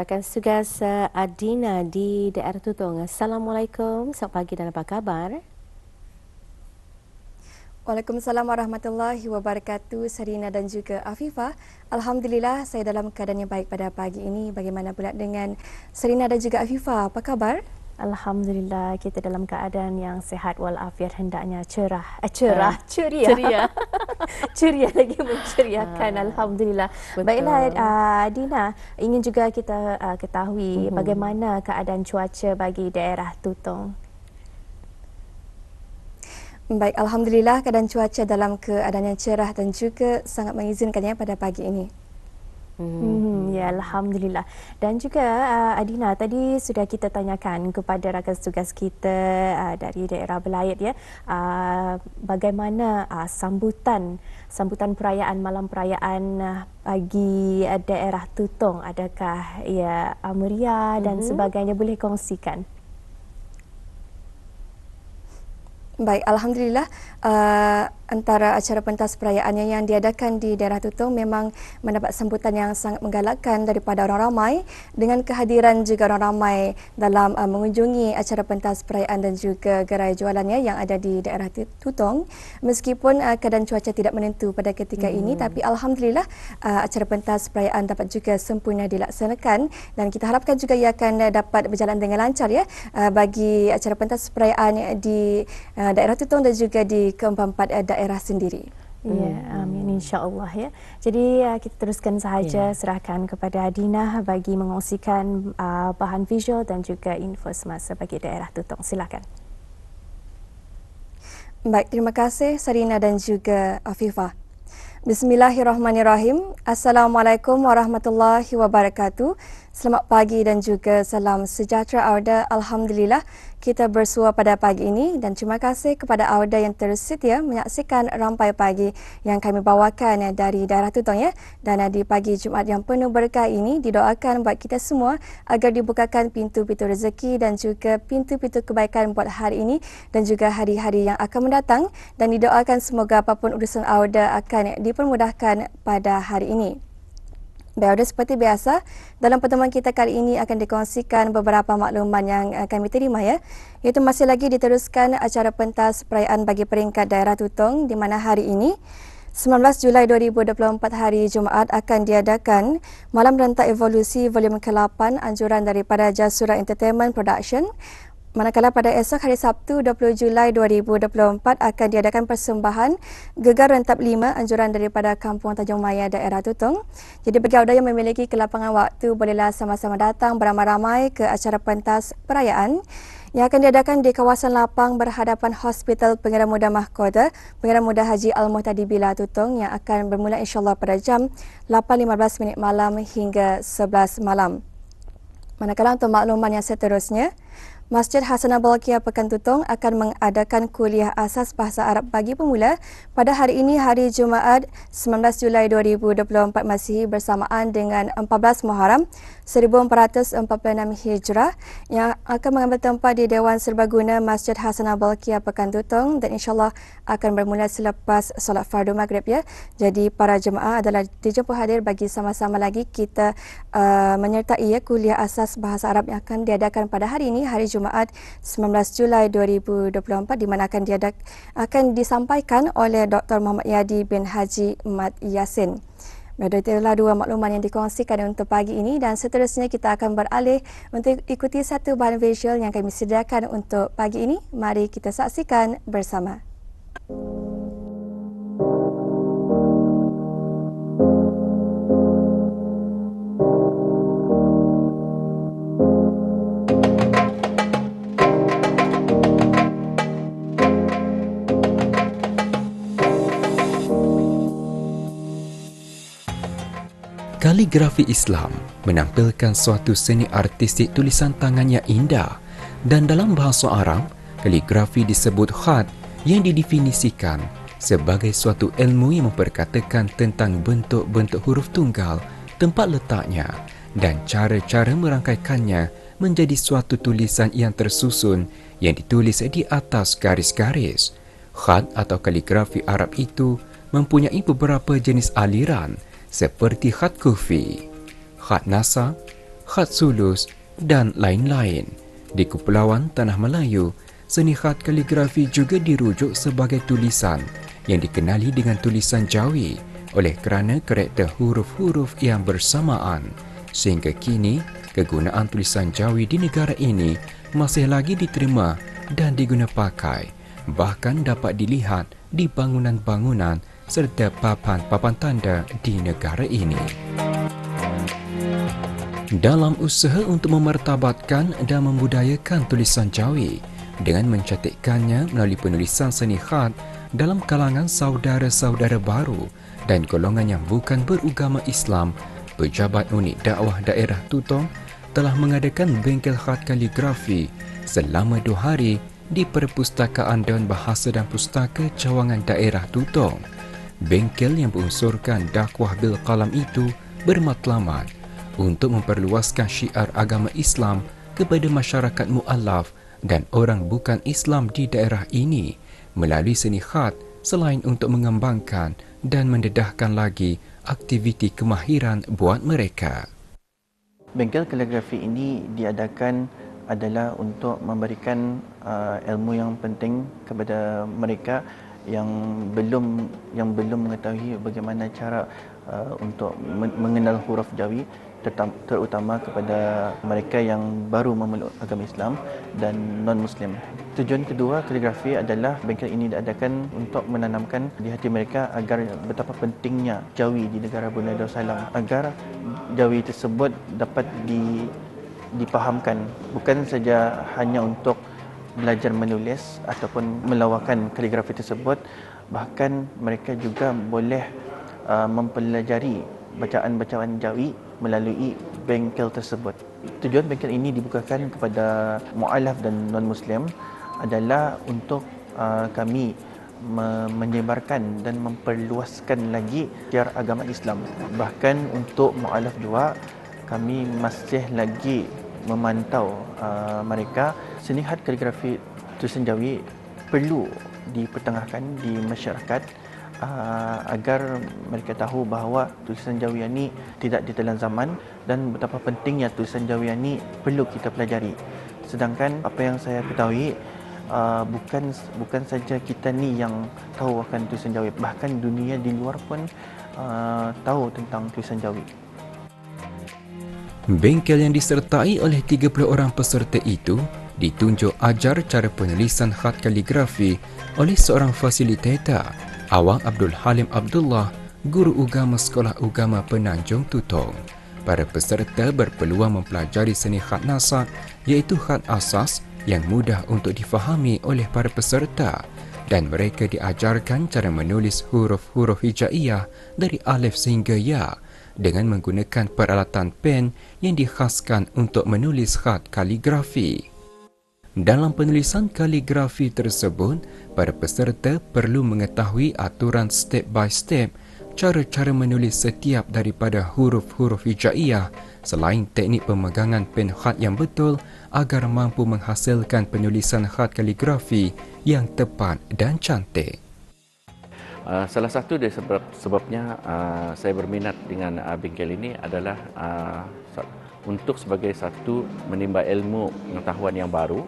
rakan tugas Adina di daerah Tutong. Assalamualaikum, selamat pagi dan apa kabar? Waalaikumsalam warahmatullahi wabarakatuh, Sarina dan juga Afifah. Alhamdulillah saya dalam keadaan yang baik pada pagi ini. Bagaimana pula dengan Sarina dan juga Afifah? Apa kabar? Alhamdulillah kita dalam keadaan yang sehat walafiat, hendaknya ceria. Ceria. Ceria lagi menceriakan. Alhamdulillah. Betul. Baiklah Dina, ingin juga kita ketahui bagaimana keadaan cuaca bagi daerah Tutong. Baik, Alhamdulillah keadaan cuaca dalam keadaan yang cerah dan juga sangat mengizinkannya pada pagi ini. Ya, Alhamdulillah. Dan juga Adina, tadi sudah kita tanyakan kepada rakan tugas kita dari daerah Belayet ya, bagaimana sambutan perayaan malam perayaan bagi daerah Tutong, adakah ia meriah dan sebagainya, boleh kongsikan? Baik, Alhamdulillah antara acara pentas perayaannya yang diadakan di daerah Tutong memang mendapat sambutan yang sangat menggalakkan daripada orang ramai, dengan kehadiran juga orang ramai dalam mengunjungi acara pentas perayaan dan juga gerai jualannya yang ada di daerah Tutong. Meskipun keadaan cuaca tidak menentu pada ketika ini, tapi Alhamdulillah acara pentas perayaan dapat juga sempurna dilaksanakan dan kita harapkan juga ia akan dapat berjalan dengan lancar ya bagi acara pentas perayaan di daerah Tutong dan juga di keempat-empat daerah sendiri. Ya, amin, insya-Allah ya. Jadi kita teruskan sahaja, serahkan kepada Adina bagi mengongsikan bahan visual dan juga info semasa bagi daerah Tutong. Silakan. Baik, terima kasih Sarina dan juga Afifah. Bismillahirrahmanirrahim. Assalamualaikum warahmatullahi wabarakatuh. Selamat pagi dan juga salam sejahtera Auda. Alhamdulillah kita bersua pada pagi ini dan terima kasih kepada Auda yang terus setia menyaksikan Rampai Pagi yang kami bawakan dari daerah Tutong ya. Dan di pagi Jumaat yang penuh berkah ini didoakan buat kita semua agar dibukakan pintu-pintu rezeki dan juga pintu-pintu kebaikan buat hari ini dan juga hari-hari yang akan mendatang, dan didoakan semoga apapun urusan Auda akan dipermudahkan pada hari ini. Baik, seperti biasa, dalam pertemuan kita kali ini akan dikongsikan beberapa makluman yang kami terima ya. Iaitu masih lagi diteruskan acara pentas perayaan bagi peringkat daerah Tutong, di mana hari ini 19 Julai 2024 hari Jumaat akan diadakan Malam Rentak Evolusi Volume ke-8 anjuran daripada Jasura Entertainment Production. Manakala pada esok hari Sabtu 20 Julai 2024 akan diadakan persembahan Gegar Rentap 5 anjuran daripada Kampung Tanjung Maya daerah Tutong. Jadi bagi anda yang memiliki kelapangan waktu, bolehlah sama-sama datang beramai-ramai ke acara pentas perayaan yang akan diadakan di kawasan lapang berhadapan Hospital Pengarah Muda Mahkota Pengarah Muda Haji Al-Muhtadi Bila Tutong, yang akan bermula insyaAllah pada jam 8.15 malam hingga 11 malam. Manakala untuk makluman yang seterusnya, Masjid Hasanah Balqiyah Pekan Tutong akan mengadakan kuliah asas bahasa Arab bagi pemula pada hari ini, hari Jumaat 19 Julai 2024 Masihi, bersamaan dengan 14 Muharram 1446 Hijrah, yang akan mengambil tempat di Dewan Serbaguna Masjid Hasanah Balqiyah Pekan Tutong dan insyaAllah akan bermula selepas solat fardu maghrib ya. Jadi para jemaah adalah dijemput hadir bagi sama-sama lagi kita menyertai kuliah asas bahasa Arab yang akan diadakan pada hari ini, hari Jumaat 19 Julai 2024, di mana akan disampaikan oleh Dr. Muhammad Yadi bin Haji Mat Yasin. Itulah dua makluman yang dikongsikan untuk pagi ini, dan seterusnya kita akan beralih untuk ikuti satu bahan visual yang kami sediakan untuk pagi ini. Mari kita saksikan bersama. Kaligrafi Islam menampilkan suatu seni artistik tulisan tangan yang indah, dan dalam bahasa Arab, kaligrafi disebut khat, yang didefinisikan sebagai suatu ilmu yang memperkatakan tentang bentuk-bentuk huruf tunggal, tempat letaknya dan cara-cara merangkaikannya menjadi suatu tulisan yang tersusun yang ditulis di atas garis-garis. Khat atau kaligrafi Arab itu mempunyai beberapa jenis aliran seperti khat kufi, khat nasab, khat sulus dan lain-lain. Di Kepulauan Tanah Melayu, seni khat kaligrafi juga dirujuk sebagai tulisan yang dikenali dengan tulisan Jawi oleh kerana karakter huruf-huruf yang bersamaan. Sehingga kini, kegunaan tulisan Jawi di negara ini masih lagi diterima dan diguna pakai. Bahkan dapat dilihat di bangunan-bangunan serta papan-papan tanda di negara ini. Dalam usaha untuk memartabatkan dan membudayakan tulisan Jawi dengan mencantikkannya melalui penulisan seni khat dalam kalangan saudara-saudara baru dan golongan yang bukan beragama Islam, Pejabat Unit Dakwah Daerah Tutong telah mengadakan bengkel khat kaligrafi selama 2 hari di Perpustakaan Dewan Bahasa dan Pustaka Cawangan Daerah Tutong. Bengkel yang berunsurkan dakwah bil qalam itu bermatlamat untuk memperluaskan syiar agama Islam kepada masyarakat mu'alaf dan orang bukan Islam di daerah ini melalui seni khat, selain untuk mengembangkan dan mendedahkan lagi aktiviti kemahiran buat mereka. Bengkel kaligrafi ini diadakan adalah untuk memberikan ilmu yang penting kepada mereka yang belum mengetahui bagaimana cara untuk mengenal huruf Jawi, terutama kepada mereka yang baru memeluk agama Islam dan non-Muslim. Tujuan kedua kaligrafi adalah bengkel ini diadakan untuk menanamkan di hati mereka agar betapa pentingnya Jawi di negara Brunei Darussalam, agar Jawi tersebut dapat dipahamkan, bukan saja hanya untuk belajar menulis ataupun melawakan kaligrafi tersebut, bahkan mereka juga boleh mempelajari bacaan-bacaan Jawi melalui bengkel tersebut. Tujuan bengkel ini dibukakan kepada mu'alaf dan non-Muslim adalah untuk kami menyebarkan dan memperluaskan lagi syiar agama Islam. Bahkan untuk mu'alaf juga, kami masih lagi memantau mereka. Seni khat kaligrafi tulisan Jawi perlu dipertengahkan di masyarakat agar mereka tahu bahawa tulisan Jawi ini tidak ditelan zaman dan betapa pentingnya tulisan Jawi ini perlu kita pelajari. Sedangkan apa yang saya ketahui, bukan saja kita ni yang tahu akan tulisan Jawi, bahkan dunia di luar pun tahu tentang tulisan Jawi. Bengkel yang disertai oleh 30 orang peserta itu ditunjuk ajar cara penulisan khat kaligrafi oleh seorang fasilitator, Awang Abdul Halim Abdullah, Guru Ugama Sekolah Ugama Penanjung Tutong. Para peserta berpeluang mempelajari seni khat nasab, iaitu khat asas yang mudah untuk difahami oleh para peserta, dan mereka diajarkan cara menulis huruf-huruf hijaiyah dari alif sehingga ya dengan menggunakan peralatan pen yang dikhaskan untuk menulis khat kaligrafi. Dalam penulisan kaligrafi tersebut, para peserta perlu mengetahui aturan step by step cara-cara menulis setiap daripada huruf-huruf hijaiyah selain teknik pemegangan pen khat yang betul agar mampu menghasilkan penulisan khat kaligrafi yang tepat dan cantik. Salah satu dari sebabnya saya berminat dengan bengkel ini adalah untuk sebagai satu menimba ilmu pengetahuan yang baru,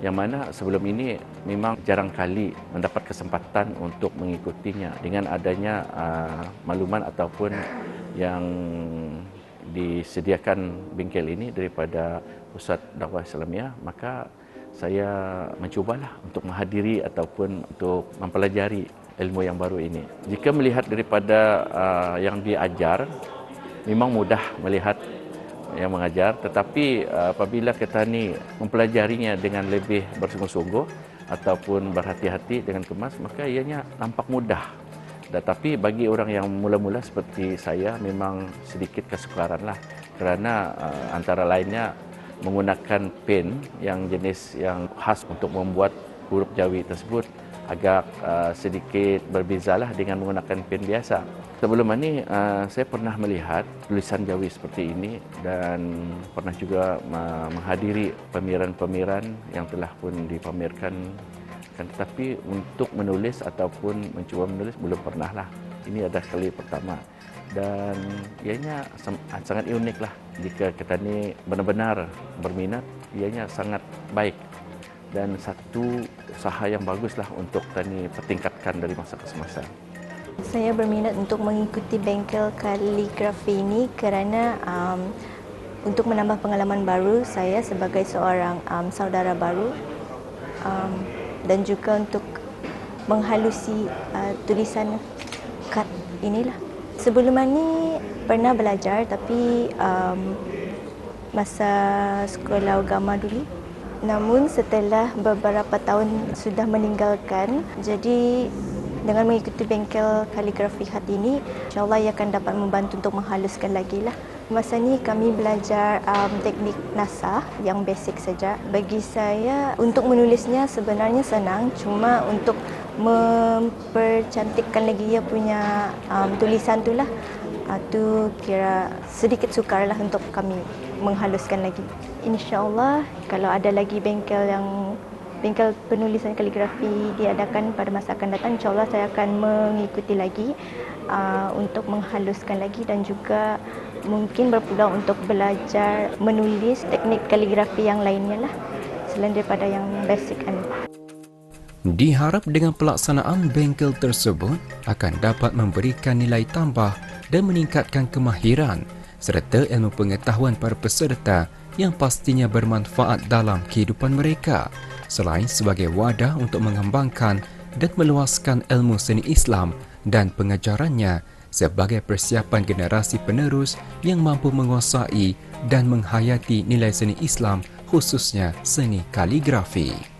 yang mana sebelum ini memang jarang kali mendapat kesempatan untuk mengikutinya. Dengan adanya makluman ataupun yang disediakan bengkel ini daripada Pusat Dakwah Islamiah, maka saya mencubalah untuk menghadiri ataupun untuk mempelajari ilmu yang baru ini. Jika melihat daripada yang diajar, memang mudah melihat yang mengajar, tetapi apabila kita ni mempelajarinya dengan lebih bersungguh-sungguh ataupun berhati-hati dengan kemas, maka ianya nampak mudah. Tetapi bagi orang yang mula-mula seperti saya, memang sedikit kesukaranlah, kerana antara lainnya menggunakan pen yang jenis yang khas untuk membuat huruf Jawi tersebut agak sedikit berbezalah dengan menggunakan pen biasa. Sebelum ini saya pernah melihat tulisan Jawi seperti ini dan pernah juga menghadiri pameran-pameran yang telah pun dipamerkan. Tetapi untuk menulis ataupun mencuba menulis belum pernah lah. Ini adalah kali pertama. dan ianya sangat unik lah. Jika kita ni benar-benar berminat, ianya sangat baik dan satu usaha yang baguslah untuk kita ni pertingkatkan dari masa ke semasa. Saya berminat untuk mengikuti bengkel kaligrafi ini kerana untuk menambah pengalaman baru saya sebagai seorang saudara baru dan juga untuk menghalusi tulisan kad inilah. Sebelum ini pernah belajar tapi masa sekolah agama dulu. Namun setelah beberapa tahun sudah meninggalkan, jadi dengan mengikuti bengkel kaligrafi khat ini, insyaAllah ia akan dapat membantu untuk menghaluskan lagi lah. Masa ni kami belajar teknik nasah yang basic saja. Bagi saya, untuk menulisnya sebenarnya senang, cuma untuk mempercantikkan lagi ia punya tulisan tu lah. Tu kira sedikit sukar lah untuk kami menghaluskan lagi. InsyaAllah kalau ada lagi bengkel penulisan kaligrafi diadakan pada masa akan datang, insyaAllah saya akan mengikuti lagi untuk menghaluskan lagi dan juga mungkin berpeluang untuk belajar menulis teknik kaligrafi yang lainnya lah selain daripada yang basic ini. Diharap dengan pelaksanaan bengkel tersebut akan dapat memberikan nilai tambah dan meningkatkan kemahiran serta ilmu pengetahuan para peserta yang pastinya bermanfaat dalam kehidupan mereka, selain sebagai wadah untuk mengembangkan dan meluaskan ilmu seni Islam dan pengajarannya sebagai persiapan generasi penerus yang mampu menguasai dan menghayati nilai seni Islam, khususnya seni kaligrafi.